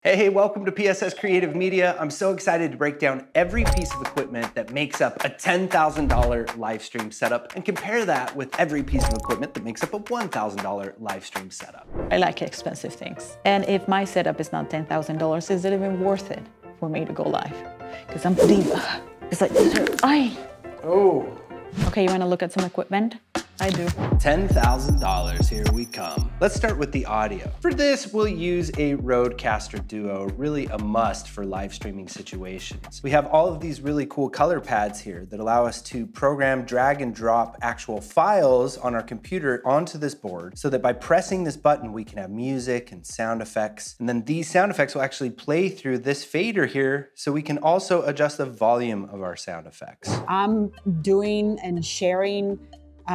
Hey, welcome to PSS Creative Media. I'm so excited to break down every piece of equipment that makes up a $10,000 live stream setup and compare that with every piece of equipment that makes up a $1,000 live stream setup. I like expensive things. And if my setup is not $10,000, is it even worth it for me to go live? Because I'm diva. It's like, Oh. Okay, you wanna look at some equipment? I do. $10,000, here we come. Let's start with the audio. For this, we'll use a Rodecaster Duo, really a must for live streaming situations. We have all of these really cool color pads here that allow us to program, drag and drop actual files on our computer onto this board so that by pressing this button, we can have music and sound effects. And then these sound effects will actually play through this fader here, so we can also adjust the volume of our sound effects. I'm doing and sharing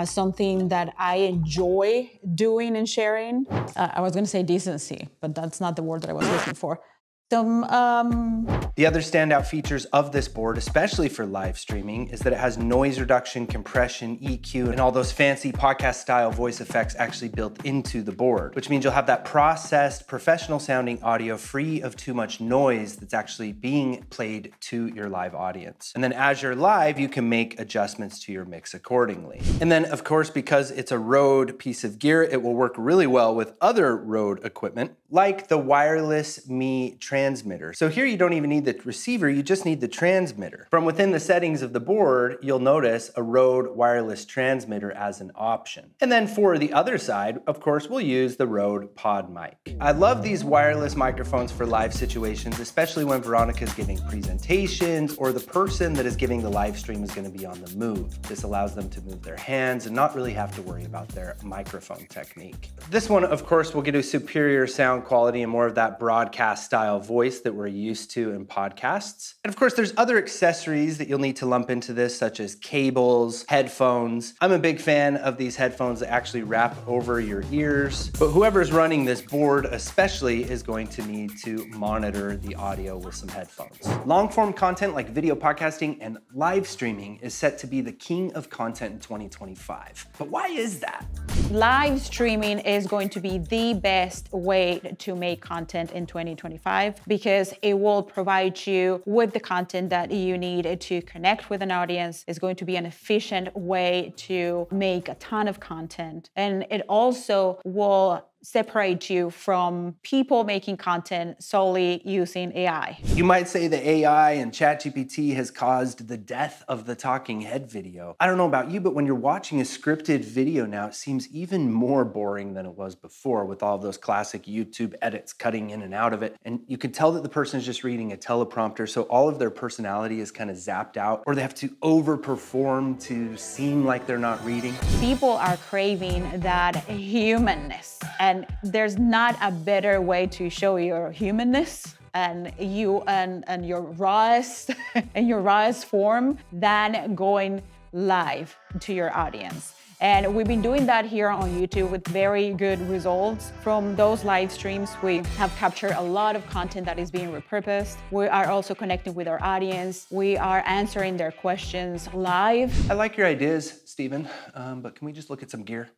something that I enjoy doing and sharing. I was gonna say decency, but that's not the word that I was looking for. The other standout features of this board, especially for live streaming, is that it has noise reduction, compression, EQ, and all those fancy podcast style voice effects actually built into the board, which means you'll have that processed, professional sounding audio free of too much noise that's actually being played to your live audience. And then as you're live, you can make adjustments to your mix accordingly. And then of course, because it's a Rode piece of gear, it will work really well with other Rode equipment, like the wireless Me transmitter. So here you don't even need the receiver, you just need the transmitter. From within the settings of the board, you'll notice a Rode wireless transmitter as an option. And then for the other side, of course, we'll use the Rode Pod Mic. I love these wireless microphones for live situations, especially when Veronica's giving presentations or the person that is giving the live stream is gonna be on the move. This allows them to move their hands and not really have to worry about their microphone technique. This one, of course, will get a superior sound quality and more of that broadcast style voice that we're used to in podcasts. And of course, there's other accessories that you'll need to lump into this, such as cables, headphones. I'm a big fan of these headphones that actually wrap over your ears, but whoever's running this board especially is going to need to monitor the audio with some headphones. Long form content like video podcasting and live streaming is set to be the king of content in 2025. But why is that? Live streaming is going to be the best way to make content in 2025 because it will provide you with the content that you need to connect with an audience. It's going to be an efficient way to make a ton of content. And it also will separate you from people making content solely using AI. You might say the AI and ChatGPT has caused the death of the talking head video. I don't know about you, but when you're watching a scripted video now, it seems even more boring than it was before with all of those classic YouTube edits cutting in and out of it. And you can tell that the person is just reading a teleprompter, so all of their personality is kind of zapped out, or they have to overperform to seem like they're not reading. People are craving that humanness. And there's not a better way to show your humanness and your rawest and your rawest form than going live to your audience. And we've been doing that here on YouTube with very good results. From those live streams, we have captured a lot of content that is being repurposed. We are also connecting with our audience. We are answering their questions live. I like your ideas, Steven, but can we just look at some gear?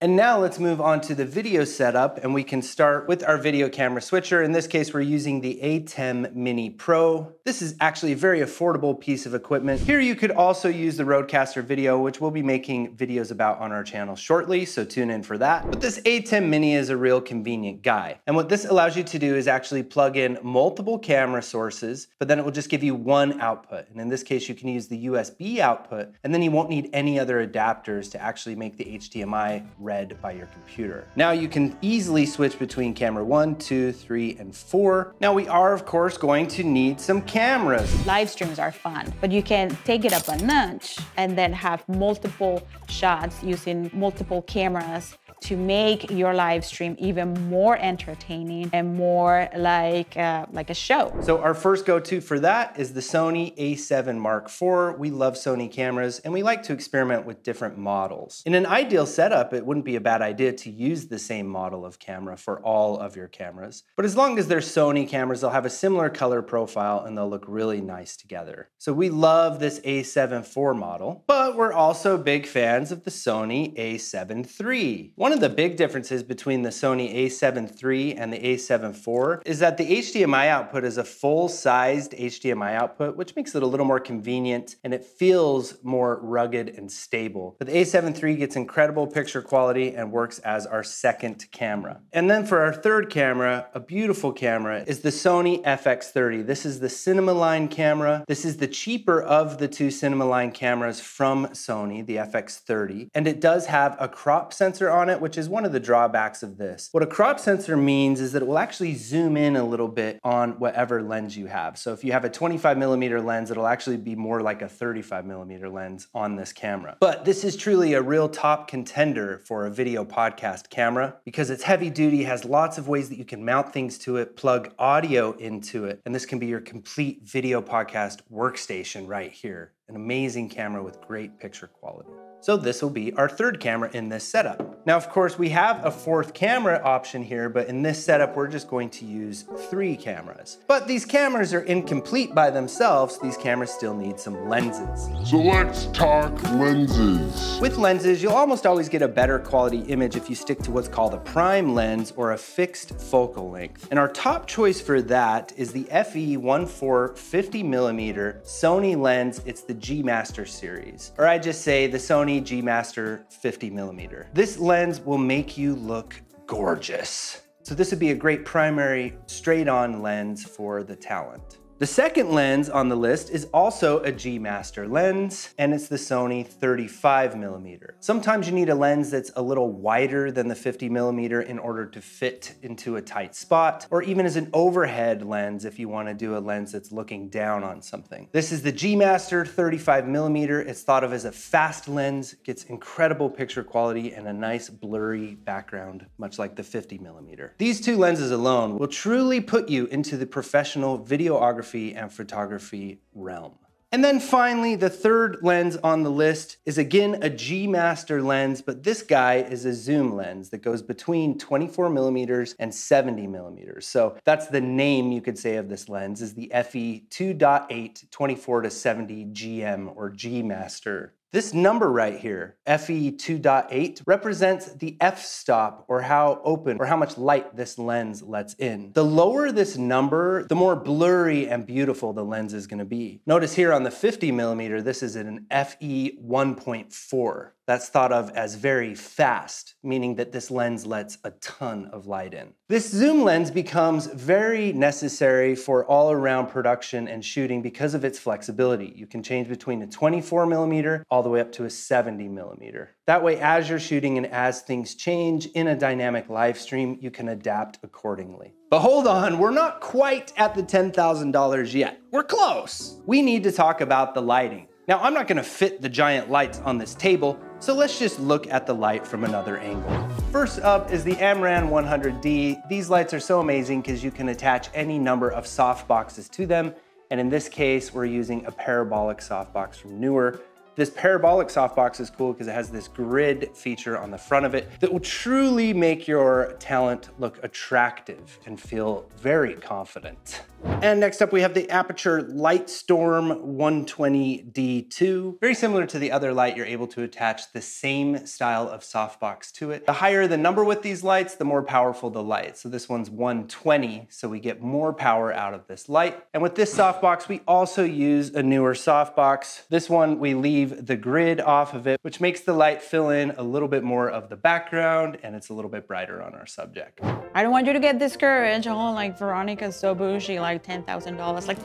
And now let's move on to the video setup, and we can start with our video camera switcher. In this case, we're using the ATEM Mini Pro. This is actually a very affordable piece of equipment. Here you could also use the Rodecaster Video, which we'll be making videos about on our channel shortly, so tune in for that. But this ATEM Mini is a real convenient guy. And what this allows you to do is actually plug in multiple camera sources, but then it will just give you one output. And in this case, you can use the USB output, and then you won't need any other adapters to actually make the HDMI read by your computer. Now you can easily switch between camera 1, 2, 3, and 4. Now we are, of course, going to need some cameras. Live streams are fun, but you can take it up a notch and then have multiple shots using multiple cameras to make your live stream even more entertaining and more like a show. So our first go-to for that is the Sony a7 Mark IV. We love Sony cameras and we like to experiment with different models. In an ideal setup, it wouldn't be a bad idea to use the same model of camera for all of your cameras. But as long as they're Sony cameras, they'll have a similar color profile and they'll look really nice together. So we love this a7 IV model, but we're also big fans of the Sony a7 III. One One of the big differences between the Sony a7 III and the a7 IV is that the HDMI output is a full-sized HDMI output, which makes it a little more convenient and it feels more rugged and stable. But the a7 III gets incredible picture quality and works as our second camera. And then for our third camera, a beautiful camera, is the Sony FX30. This is the Cinema Line camera. This is the cheaper of the two Cinema Line cameras from Sony, the FX30. And it does have a crop sensor on it, which is one of the drawbacks of this. What a crop sensor means is that it will actually zoom in a little bit on whatever lens you have. So if you have a 25mm lens, it'll actually be more like a 35mm lens on this camera. But this is truly a real top contender for a video podcast camera because it's heavy duty, has lots of ways that you can mount things to it, plug audio into it, and this can be your complete video podcast workstation right here. An amazing camera with great picture quality. So this will be our third camera in this setup. Now, of course, we have a fourth camera option here, but in this setup, we're just going to use 3 cameras. But these cameras are incomplete by themselves. These cameras still need some lenses. So let's talk lenses. With lenses, you'll almost always get a better quality image if you stick to what's called a prime lens or a fixed focal length. And our top choice for that is the FE14 50mm Sony lens. It's the G Master series, or I just say the Sony G Master 50mm. This lens will make you look gorgeous. So this would be a great primary straight-on lens for the talent. The second lens on the list is also a G Master lens, and it's the Sony 35mm. Sometimes you need a lens that's a little wider than the 50mm in order to fit into a tight spot, or even as an overhead lens if you want to do a lens that's looking down on something. This is the G Master 35mm. It's thought of as a fast lens, gets incredible picture quality and a nice blurry background, much like the 50mm. These two lenses alone will truly put you into the professional videography and photography realm. And then finally, the third lens on the list is again a G Master lens, but this guy is a zoom lens that goes between 24mm and 70mm. So that's the name you could say of this lens, is the FE 2.8 24-70 GM or G Master. This number right here, FE 2.8, represents the f-stop, or how open or how much light this lens lets in. The lower this number, the more blurry and beautiful the lens is going to be. Notice here on the 50mm, this is an FE 1.4. That's thought of as very fast, meaning that this lens lets a ton of light in. This zoom lens becomes very necessary for all-around production and shooting because of its flexibility. You can change between a 24mm all the way up to a 70mm. That way, as you're shooting and as things change in a dynamic live stream, you can adapt accordingly. But hold on, we're not quite at the $10,000 yet. We're close. We need to talk about the lighting. Now, I'm not gonna fit the giant lights on this table, so let's just look at the light from another angle. First up is the Amran 100D. These lights are so amazing because you can attach any number of softboxes to them. And in this case, we're using a parabolic softbox from Neewer. This parabolic softbox is cool because it has this grid feature on the front of it that will truly make your talent look attractive and feel very confident. And next up we have the Aputure Lightstorm 120D2. Very similar to the other light, you're able to attach the same style of softbox to it. The higher the number with these lights, the more powerful the light. So this one's 120, so we get more power out of this light. And with this softbox, we also use a Neewer softbox. This one, we leave the grid off of it, which makes the light fill in a little bit more of the background, and it's a little bit brighter on our subject. I don't want you to get discouraged. Oh, like Veronica's so bougie, like $10,000. Like,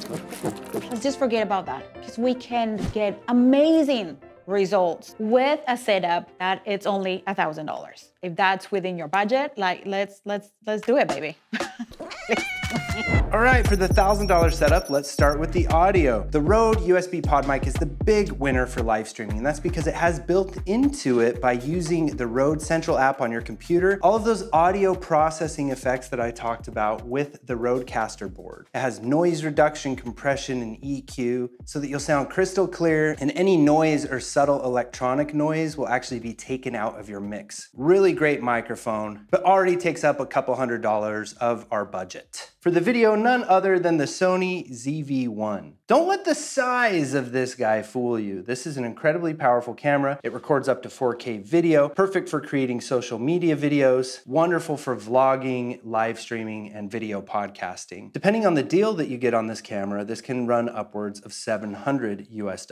let's just forget about that because we can get amazing results with a setup that it's only $1,000. If that's within your budget, like let's do it, baby. All right, for the $1,000 setup, let's start with the audio. The Rode USB Pod Mic is the big winner for live streaming, and that's because it has built into it, by using the Rode Central app on your computer, all of those audio processing effects that I talked about with the Rodecaster board. It has noise reduction, compression, and EQ, so that you'll sound crystal clear, and any noise or subtle electronic noise will actually be taken out of your mix. Really great microphone, but already takes up a couple $100 of our budget. For the video, none other than the Sony ZV-1. Don't let the size of this guy fool you. This is an incredibly powerful camera. It records up to 4K video, perfect for creating social media videos, wonderful for vlogging, live streaming, and video podcasting. Depending on the deal that you get on this camera, this can run upwards of $700 US.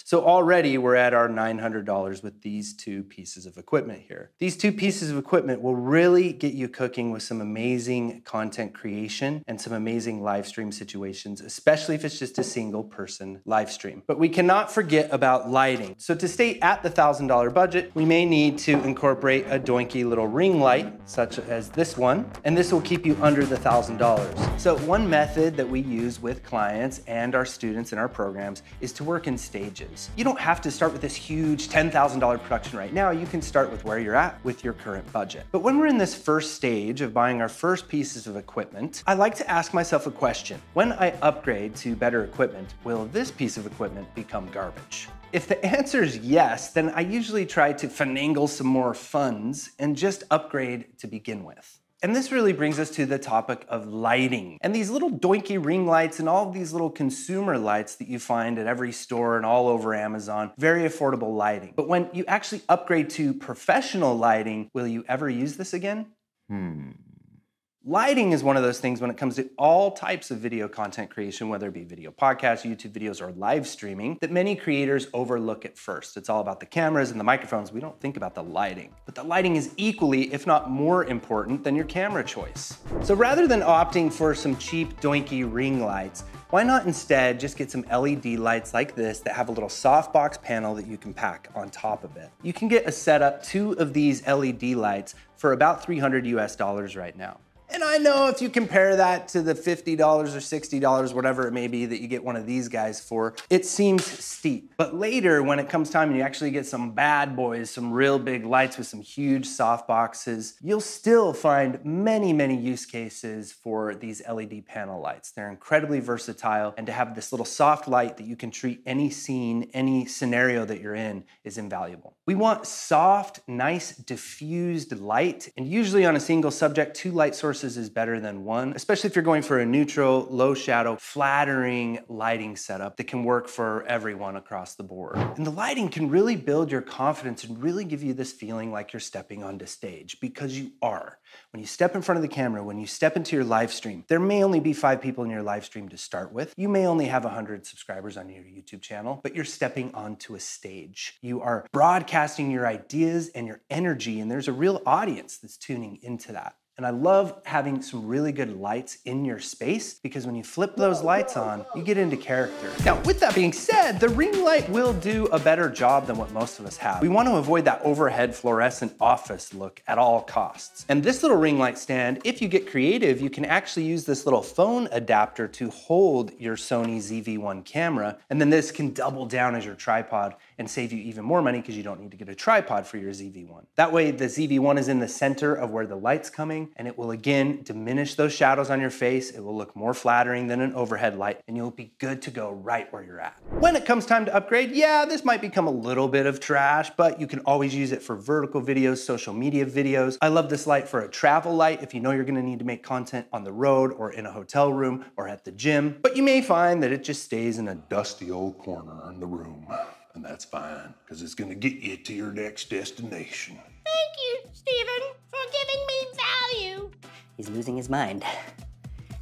So already we're at our $900 with these two pieces of equipment here. These two pieces of equipment will really get you cooking with some amazing content creation and some amazing live stream situations, especially if it's just a single person live stream. But we cannot forget about lighting. So to stay at the $1,000 budget, we may need to incorporate a doinky little ring light, such as this one, and this will keep you under the $1,000. So one method that we use with clients and our students in our programs is to work in stages. You don't have to start with this huge $10,000 production right now. You can start with where you're at with your current budget. But when we're in this first stage of buying our first pieces of equipment, I like to ask myself a question. When I upgrade to better equipment, will this piece of equipment become garbage? If the answer is yes, then I usually try to finagle some more funds and just upgrade to begin with. And this really brings us to the topic of lighting. And these little doinky ring lights and all of these little consumer lights that you find at every store and all over Amazon, very affordable lighting. But when you actually upgrade to professional lighting, will you ever use this again? Lighting is one of those things when it comes to all types of video content creation, whether it be video podcasts, YouTube videos, or live streaming, that many creators overlook at first. It's all about the cameras and the microphones. We don't think about the lighting. But the lighting is equally, if not more important than your camera choice. So rather than opting for some cheap doinky ring lights, why not instead just get some LED lights like this that have a little softbox panel that you can pack on top of it. You can get a setup, 2 of these LED lights for about $300 US right now. And I know if you compare that to the $50 or $60, whatever it may be, that you get one of these guys for, it seems steep. But later, when it comes time and you actually get some bad boys, some real big lights with some huge soft boxes, you'll still find many, many use cases for these LED panel lights. They're incredibly versatile, and to have this little soft light that you can treat any scene, any scenario that you're in is invaluable. We want soft, nice, diffused light, and usually on a single subject, 2 light sources is better than 1, especially if you're going for a neutral, low shadow, flattering lighting setup that can work for everyone across the board. And the lighting can really build your confidence and really give you this feeling like you're stepping onto stage, because you are. When you step in front of the camera, when you step into your live stream, there may only be 5 people in your live stream to start with. You may only have 100 subscribers on your YouTube channel, but you're stepping onto a stage. You are broadcasting your ideas and your energy, and there's a real audience that's tuning into that. And I love having some really good lights in your space, because when you flip those lights on, you get into character. Now, with that being said, the ring light will do a better job than what most of us have. We want to avoid that overhead fluorescent office look at all costs. And this little ring light stand, if you get creative, you can actually use this little phone adapter to hold your Sony ZV-1 camera, and then this can double down as your tripod and save you even more money because you don't need to get a tripod for your ZV-1. That way, the ZV-1 is in the center of where the light's coming, and it will again diminish those shadows on your face. It will look more flattering than an overhead light, and you'll be good to go right where you're at. When it comes time to upgrade, yeah, this might become a little bit of trash, but you can always use it for vertical videos, social media videos. I love this light for a travel light if you know you're gonna need to make content on the road or in a hotel room or at the gym, but you may find that it just stays in a dusty old corner in the room. And that's fine, because it's gonna get you to your next destination. Thank you, Stephen, for giving me value. He's losing his mind,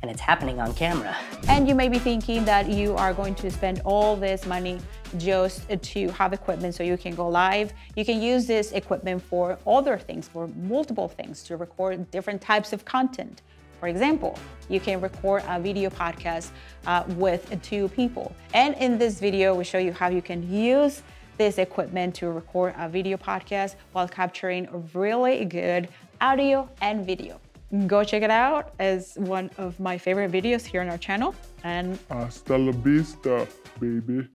and it's happening on camera. And you may be thinking that you are going to spend all this money just to have equipment so you can go live. You can use this equipment for other things, for multiple things, to record different types of content. For example, you can record a video podcast with 2 people. And in this video, we show you how you can use this equipment to record a video podcast while capturing really good audio and video. Go check it out as one of my favorite videos here on our channel. And hasta la vista, baby.